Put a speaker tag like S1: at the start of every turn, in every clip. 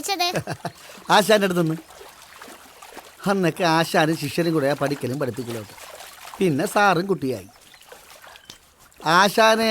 S1: പഠിച്ചത്?
S2: ആശാന്റെ അടുത്തുനിന്ന്. അന്നൊക്കെ ആശാനും ശിഷ്യനും കൂടെ പഠിക്കലും പഠിപ്പിക്കലും. പിന്നെ സാറും കുട്ടിയായി. ആശാനെ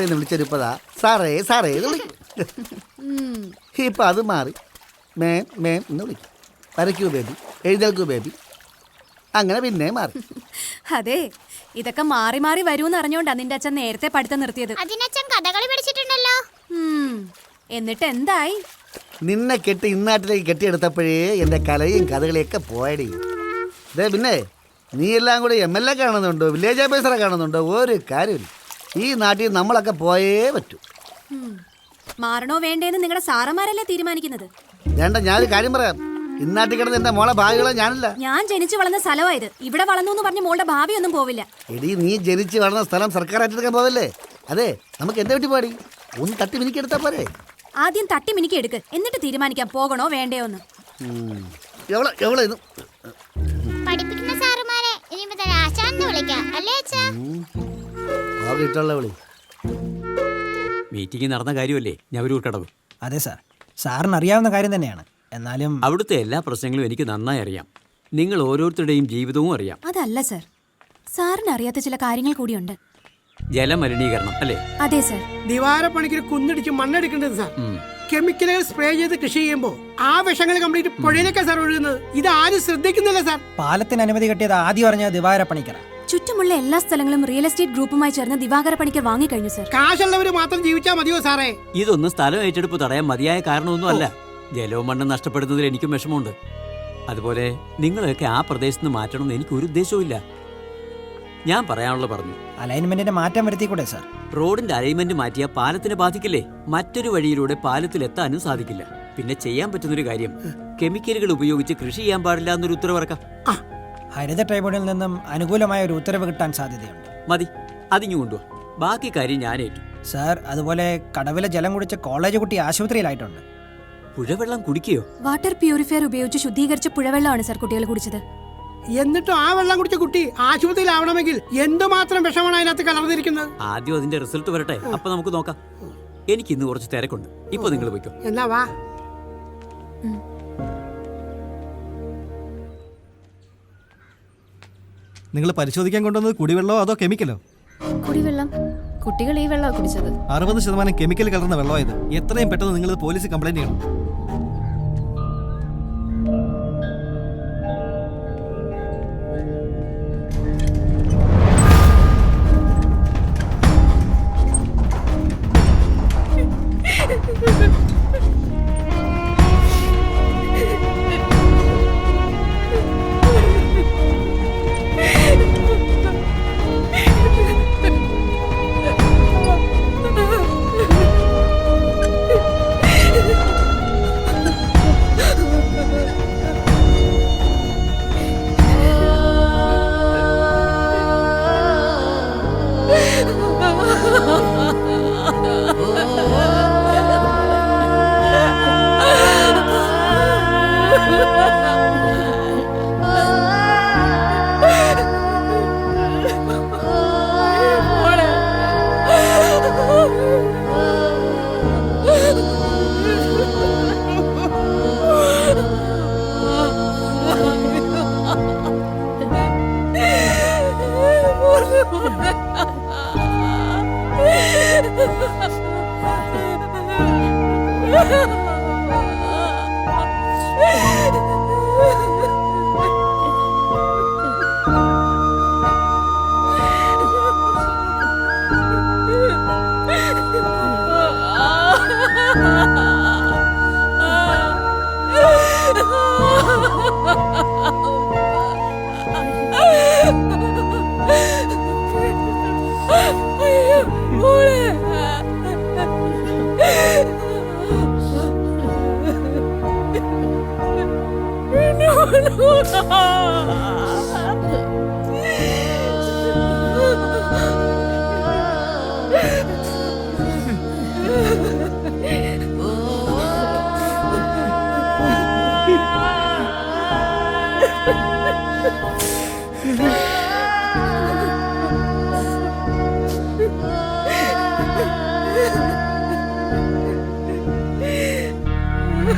S2: എന്ന് വിളിച്ചെടുപ്പതാ സാറേ സാറേ എന്ന് വിളിക്കും. ഇപ്പം അത് മാറി മേം മേം എന്ന് വിളിക്കും. വരയ്ക്കൂ ബേബി, എഴുതേൽക്കൂ ബേബി, അങ്ങനെ പിന്നെ മാറി.
S3: അതെ, ഇതൊക്കെ മാറി മാറി വരൂന്ന് അറിഞ്ഞോണ്ടാ നിന്റെ അച്ഛൻ നേരത്തെ പഠിത്തം നിർത്തിയത്.
S1: അതിനച്ഛൻ കഥകളി പഠിച്ചിട്ടുണ്ടല്ലോ.
S3: എന്നിട്ട് എന്തായി?
S2: നിന്നെ കെട്ടി ഇന്നാട്ടിലേക്ക് കെട്ടിയെടുത്തപ്പോഴേ എൻ്റെ കലയും കഥകളിയൊക്കെ പോയടി. അതെ, പിന്നെ നീ എല്ലാം കൂടി MLA കാണുന്നുണ്ടോ, വില്ലേജ് ഓഫീസറെ കാണുന്നുണ്ടോ? ഒരു കാര്യമില്ല. ഈ നാട്ടിൽ നമ്മളൊക്കെ പോയേ പറ്റൂ.
S3: മാറണോ വേണ്ടേന്ന് നിങ്ങളുടെ സാറന്മാരല്ലേ തീരുമാനിക്കുന്നത്?
S2: വേണ്ട, ഞാനൊരു കാര്യം പറയാം. ഇന്നാട്ടിൽ കിടന്ന് എൻ്റെ മോളെ ഭാവികളെ ഞാനില്ല.
S3: ഞാൻ ജനിച്ചു വളർന്ന സ്ഥലമായത്. ഇവിടെ വളർന്നു എന്ന് പറഞ്ഞ് മോളുടെ ഭാവി ഒന്നും പോവില്ല.
S2: എടി, നീ ജനിച്ച് വളർന്ന സ്ഥലം സർക്കാർ ഏറ്റെടുക്കാൻ പോവല്ലേ? അതെ, നമുക്ക് എന്താ പറ്റി പാടി? ഒന്ന് തട്ടി മിനിക്കെടുത്താ പോരെ?
S3: ആദ്യം തട്ടി മിനിക്ക് എടുക്ക്, എന്നിട്ട് തീരുമാനിക്കാം പോകണോ വേണ്ടയോ എന്ന്.
S1: പഠിപ്പിക്കുന്ന സാറുമാരെ ഇനി മുതൽ ആശാന്ന് വിളിക്കാം, അല്ലേ അച്ഛാ?
S4: മീറ്റിംഗ് നടന്ന കാര്യമല്ലേ ഞവരൂർ കടവ്?
S5: അതെ സാർ, സാറിന് അറിയാവുന്ന കാര്യം തന്നെയാണ്. എന്നാലും
S4: അവിടുത്തെ എല്ലാ പ്രശ്നങ്ങളും എനിക്ക് നന്നായി അറിയാം. നിങ്ങൾ ഓരോരുത്തരുടെയും ജീവിതവും അറിയാം.
S3: അതല്ല സർ, സാറിന് അറിയാത്ത ചില കാര്യങ്ങൾ കൂടിയുണ്ട്.
S4: ജലമലിനീകരണം അല്ലേ?
S3: അതെ സർ.
S6: ദിവാരപ്പണിക്ക് കുന്നിടിച്ച് മണ്ണെടുക്കേണ്ടത് സാർ. കെമിക്കലുകൾ സ്പ്രേ ചെയ്ത് കൃഷി ചെയ്യുമ്പോൾ ആ വിഷങ്ങൾ കംപ്ലീറ്റ് പുഴയിലേക്കാ സാർ ഒഴുകുന്നത്. ഇത് ആരും ശ്രദ്ധിക്കുന്നില്ല സാർ.
S5: പാലത്തിന് അനുമതി കിട്ടിയത് ആദ്യം പറഞ്ഞ ദിവാരപ്പണിക്കറ.
S3: ചുറ്റുമുള്ള എല്ലാ സ്ഥലങ്ങളും റിയൽ എസ്റ്റേറ്റ് ഗ്രൂപ്പുമായി ചേർന്ന് ദിവാകര പണിക്കർ വാങ്ങിക്കഴിഞ്ഞു സർ.
S6: കാശുള്ളവര് മാത്രം ജീവിച്ചാൽ മതിയോ സാറേ?
S4: ഇതൊന്നും സ്ഥലം ഏറ്റെടുപ്പ് തടയാൻ മതിയായ കാരണമൊന്നും അല്ല. ജലവും മണ്ണും നഷ്ടപ്പെടുന്നതിൽ എനിക്കും വിഷമമുണ്ട്. അതുപോലെ നിങ്ങളൊക്കെ ആ പ്രദേശത്ത് നിന്ന് മാറ്റണമെന്ന് എനിക്ക് ഒരു ഉദ്ദേശവും ഇല്ല. ഞാൻ പറയാനുള്ള പറഞ്ഞു.
S5: അലൈൻമെന്റിന്റെ മാറ്റം വരുത്തിക്കൂടെ സാർ?
S4: റോഡിന്റെ അലൈൻമെന്റ് മാറ്റിയാൽ പാലത്തിനെ ബാധിക്കില്ലേ? മറ്റൊരു വഴിയിലൂടെ പാലത്തിൽ എത്താനും സാധിക്കില്ല. പിന്നെ ചെയ്യാൻ പറ്റുന്നൊരു കാര്യം, കെമിക്കലുകൾ ഉപയോഗിച്ച് കൃഷി ചെയ്യാൻ പാടില്ല എന്നൊരു ഉത്തരവിറക്കാം.
S5: ഹരിത ട്രൈബ്യൂണലിൽ നിന്നും അനുകൂലമായ ഒരു ഉത്തരവ് കിട്ടാൻ സാധ്യതയുണ്ട്.
S4: മതി, അതിങ്ങു കൊണ്ടുവാ. ബാക്കി കാര്യം ഞാൻ ഏറ്റു.
S5: സാർ, അതുപോലെ കടവിലെ ജലം കുടിച്ച് കോളേജ് കുട്ടി ആശുപത്രിയിലായിട്ടുണ്ട്.
S4: പുഴവെള്ളം കുടിക്കുകയോ?
S3: വാട്ടർ പ്യൂരിഫയർ ഉപയോഗിച്ച് ശുദ്ധീകരിച്ച പുഴവെള്ളമാണ് സർ കുട്ടികൾ കുടിച്ചത്.
S6: എന്നിട്ടും ആ വെള്ളം കുടിച്ച കുട്ടി ആശുപത്രിയിലാവണമെങ്കിൽ എന്തുമാത്രം വിഷമാണ് അതിനകത്ത് കലർന്നിരിക്കുന്നത്?
S4: ആദ്യം അതിന്റെ റിസൾട്ട് വരട്ടെ, അപ്പൊ നമുക്ക് നോക്കാം. എനിക്ക് ഇന്ന് കുറച്ച് തിരക്കുണ്ട്. ഇപ്പൊ നിങ്ങൾ പോയിക്കോ.
S6: എന്നാ വാ.
S7: നിങ്ങൾ പരിശോധിക്കാൻ കൊണ്ടുവന്നത് കുടിവെള്ളമോ അതോ കെമിക്കലോ?
S3: കുടിവെള്ളം. കുട്ടികൾ ഈ വെള്ളം കുടിച്ചത്.
S7: 60% കെമിക്കൽ കലർന്ന വെള്ളമായത്. എത്രയും പെട്ടെന്ന് നിങ്ങൾ പോലീസ് കംപ്ലൈന്റ് ചെയ്യണം.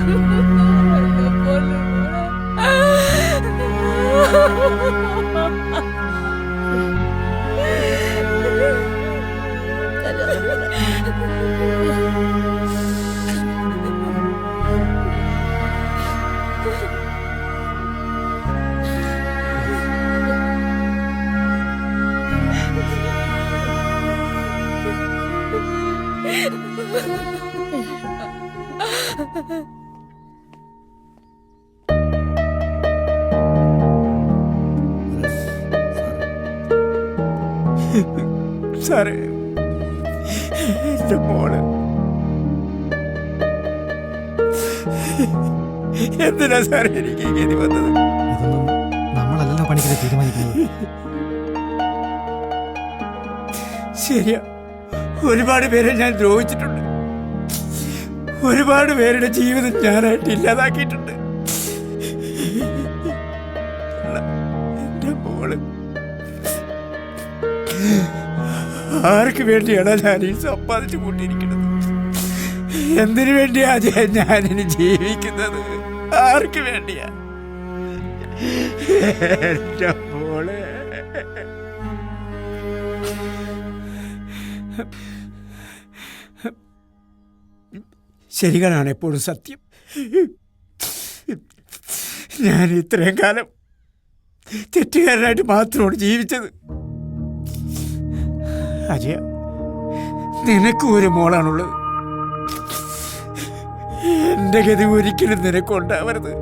S8: Ha ha ha! സാറേ, എന്റെ മോള് എന്തിനാ സാറേ എനിക്ക് ഈ ഗതി വന്നത്?
S7: ഇതൊന്നും നമ്മളല്ലല്ലോ പണിക്കരെ തീരുമാനിക്കുന്നത്.
S8: ശരിയാ, ഒരുപാട് പേരെ ഞാൻ ദ്രോഹിച്ചിട്ടുണ്ട്. ഒരുപാട് പേരുടെ ജീവിതം ഞാനായിട്ട് ഇല്ലാതാക്കിയിട്ടുണ്ട്. എന്റെ മോള് ആർക്ക് വേണ്ടിയാണ് ഞാൻ ഈ സമ്പാദിച്ചു കൊണ്ടിരിക്കുന്നത്? എന്തിനു വേണ്ടിയാ ഞാനിനി ജീവിക്കുന്നത്? ആർക്ക് വേണ്ടിയാ? എന്റെ മോള് ശരികളാണ് എപ്പോഴും സത്യം. ഞാൻ ഇത്രയും കാലം തെറ്റുകാരനായിട്ട് മാത്രമാണ് ജീവിച്ചത്. അജയ, നിനക്കും ഒരു മോളാണുള്ളത്. എന്റെ ഗതി ഒരിക്കലും നിനക്കുണ്ടാവരുത്.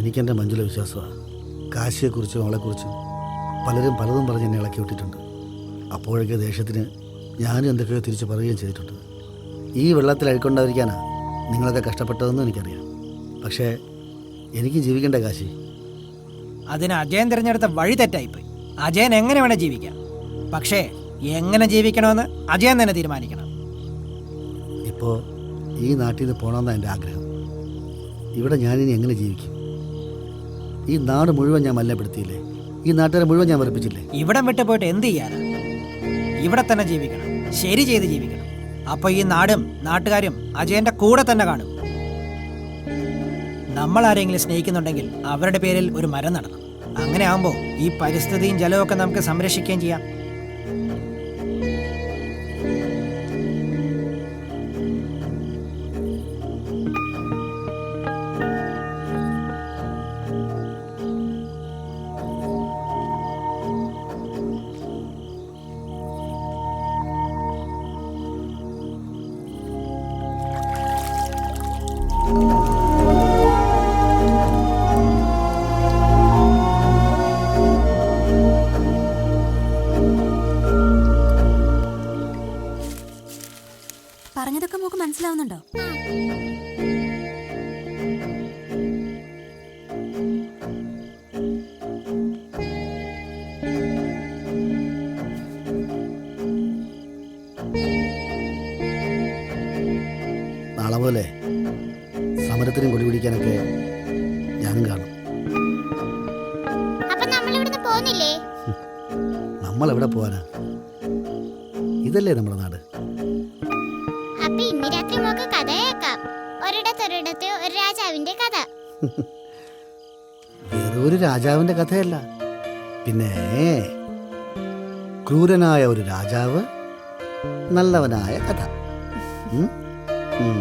S2: എനിക്കെൻ്റെ മഞ്ജുല വിശ്വാസമാണ്. കാശിയെക്കുറിച്ചും അവളെക്കുറിച്ചും പലരും പലതും പറഞ്ഞ് എന്നെ ഇളക്കി വിട്ടിട്ടുണ്ട്. അപ്പോഴൊക്കെ ദേഷ്യത്തിന് ഞാനും എന്തൊക്കെയോ തിരിച്ച് പറയുകയും ചെയ്തിട്ടുണ്ട്. ഈ വെള്ളത്തിൽ അഴുക്കൊണ്ടായിരിക്കാനാണ് നിങ്ങളൊക്കെ കഷ്ടപ്പെട്ടതെന്നും എനിക്കറിയാം. പക്ഷേ എനിക്ക് ജീവിക്കേണ്ട കാശി.
S5: അതിന് അജയൻ തിരഞ്ഞെടുത്ത വഴി തെറ്റായിപ്പോയി. അജയൻ എങ്ങനെ വേണേൽ ജീവിക്കാം, പക്ഷേ എങ്ങനെ ജീവിക്കണമെന്ന് അജയൻ തന്നെ തീരുമാനിക്കണം.
S2: ഇപ്പോൾ ഈ നാട്ടിൽ നിന്ന് പോകണമെന്നാണ് എൻ്റെ ആഗ്രഹം. ഇവിടെ ഞാനിനി എങ്ങനെ ജീവിക്കും? ഈ നാട് മുഴുവൻ ഞാൻ മല്ലപ്പെടുത്തിയില്ലേ? ഈ നാട്ടുകാരെ മുഴുവൻ ഞാൻ വെറുപ്പിച്ചില്ലേ?
S5: ഇവിടം വിട്ട് പോയിട്ട് എന്ത് ചെയ്യാനാ? ഇവിടെ തന്നെ ജീവിക്കണം, ശരി ചെയ്ത് ജീവിക്കണം. അപ്പൊ ഈ നാടും നാട്ടുകാരും അജയന്റെ കൂടെ തന്നെ കാണും. നമ്മൾ ആരെങ്കിലും സ്നേഹിക്കുന്നുണ്ടെങ്കിൽ അവരുടെ പേരിൽ ഒരു മരം നടണം. അങ്ങനെ ആകുമ്പോൾ ഈ പരിസ്ഥിതിയും ജലവും ഒക്കെ നമുക്ക് സംരക്ഷിക്കുകയും ചെയ്യാം.
S3: മനസ്സിലാവുന്നുണ്ടോ?
S2: നാളെ പോലെ സമരത്തിനും കൊടി പിടിക്കാനൊക്കെ ഞാനും കാണും.
S1: അപ്പൊ നമ്മൾ ഇവിടുന്ന് പോന്നില്ലേ?
S2: നമ്മളെവിടെ പോവാനാ? ഇതല്ലേ നമ്മുടെ നാട്.
S1: അപ്പൊ ഇന്ന് രാത്രി നമുക്ക് കഥ കേൾക്കാം. ഒരിടത്തൊരിടത്ത് ഒരു രാജാവിന്റെ കഥ.
S2: വെറൊരു രാജാവിന്റെ കഥയല്ല, പിന്നെ ക്രൂരനായ ഒരു രാജാവ്, നല്ലവനായ കഥ. ഉം? ഉം.